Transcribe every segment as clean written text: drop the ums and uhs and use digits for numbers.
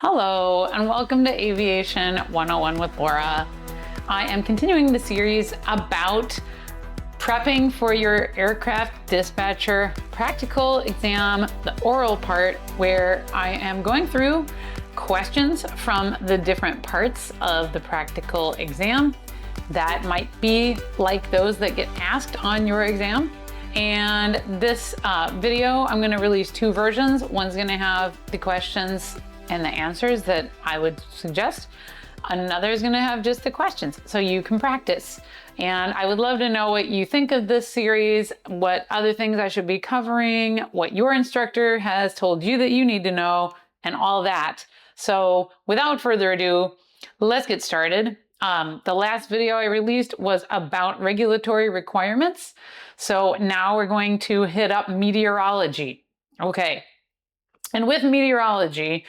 Hello, and welcome to Aviation 101 with Laura. I am continuing the series about prepping for your aircraft dispatcher practical exam, the oral part, where I am going through questions from the different parts of the practical exam that might be like those that get asked on your exam. And this video, I'm going to release two versions. One's going to have the questions and the answers that I would suggest. Another is going to have just the questions so you can practice. And I would love to know what you think of this series, what other things I should be covering, what your instructor has told you that you need to know, and all that. So without further ado, let's get started. The last video I released was about regulatory requirements. So now we're going to hit up meteorology. Okay. And with meteorology,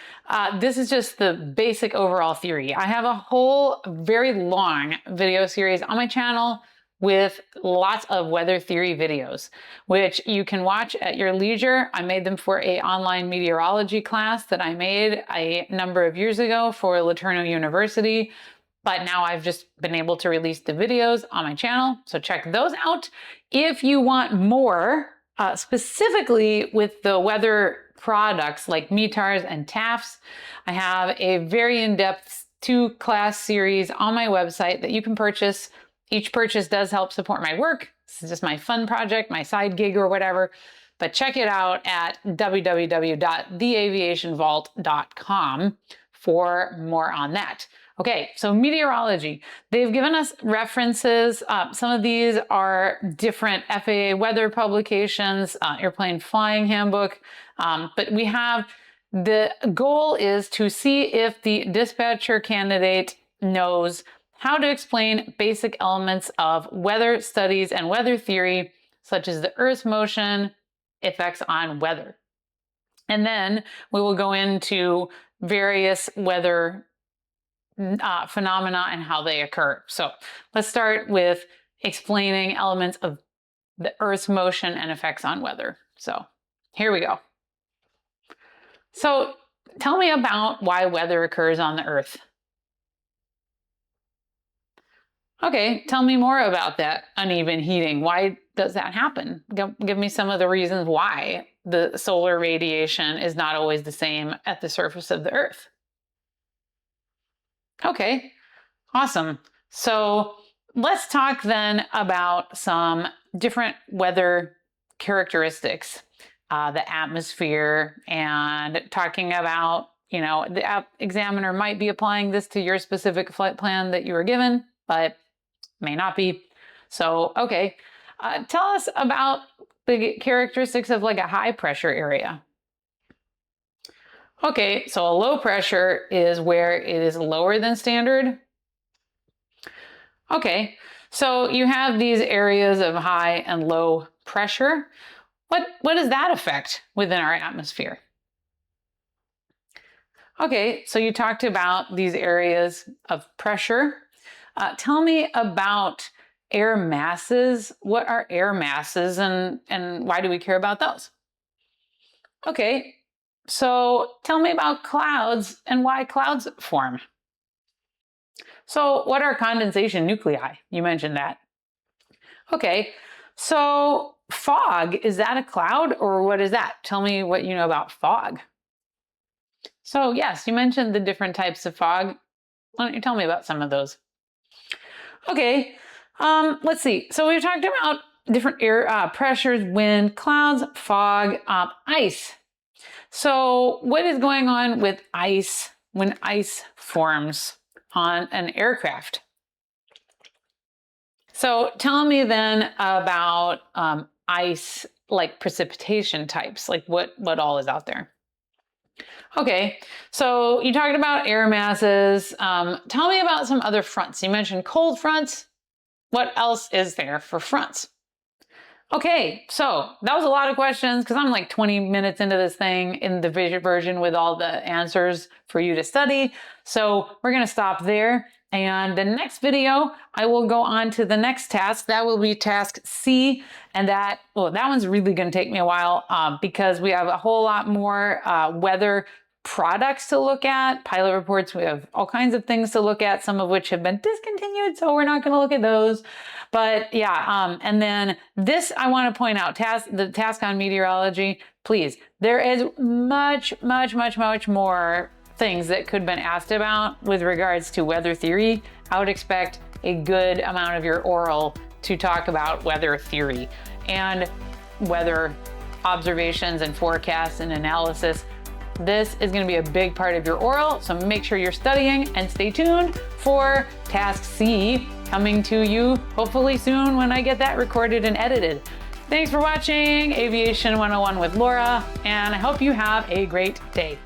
this is just the basic overall theory. I have a whole very long video series on my channel with lots of weather theory videos, which you can watch at your leisure. I made them for an online meteorology class that I made a number of years ago for LeTourneau University. But now I've just been able to release the videos on my channel. So check those out. If you want more, specifically with the weather products like METARs and TAFs, I have a very in-depth 2-class series on my website that you can purchase. Each purchase does help support my work. This is just my fun project, my side gig or whatever. But check it out at www.theaviationvault.com for more on that. Okay, so meteorology. They've given us references. Some of these are different FAA weather publications, Airplane Flying Handbook, but we have, the goal is to see if the dispatcher candidate knows how to explain basic elements of weather studies and weather theory, such as the Earth's motion, effects on weather. And then we will go into various weather phenomena and how they occur. So let's start with explaining elements of the Earth's motion and effects on weather. So here we go. So tell me about why weather occurs on the Earth. Okay, tell me more about that uneven heating. Why does that happen? Give me some of the reasons why the solar radiation is not always the same at the surface of the Earth. Okay, awesome. So let's talk then about some different weather characteristics, the atmosphere, and talking about, the examiner might be applying this to your specific flight plan that you were given, but may not be. So, okay, tell us about the characteristics of like a high pressure area. Okay, so a low pressure is where it is lower than standard. Okay, so you have these areas of high and low pressure. What does that affect within our atmosphere? Okay, so you talked about these areas of pressure. Tell me about air masses. What are air masses and why do we care about those? Okay. So tell me about clouds and why clouds form. So what are condensation nuclei? You mentioned that. Okay, so fog, is that a cloud or what is that? Tell me what you know about fog. So yes, you mentioned the different types of fog. Why don't you tell me about some of those? Okay, let's see. So we've talked about different air pressures, wind, clouds, fog, ice. So what is going on with ice when ice forms on an aircraft? So tell me then about ice, like precipitation types, like what all is out there. Okay, so you talked about air masses. Tell me about some other fronts. You mentioned cold fronts. What else is there for fronts? Okay, so that was a lot of questions because I'm like 20 minutes into this thing in the visual version with all the answers for you to study. So we're going to stop there. And the next video, I will go on to the next task. That will be task C. And that one's really going to take me a while because we have a whole lot more weather products to look at, pilot reports. We have all kinds of things to look at, some of which have been discontinued, so we're not going to look at those. But yeah, and then this I want to point out, the task on meteorology, please, there is much more things that could have been asked about with regards to weather theory. I would expect a good amount of your oral to talk about weather theory and weather observations and forecasts and analysis. This is going to be a big part of your oral, so make sure you're studying and stay tuned for Task C coming to you hopefully soon when I get that recorded and edited. Thanks for watching Aviation 101 with Laura, and I hope you have a great day.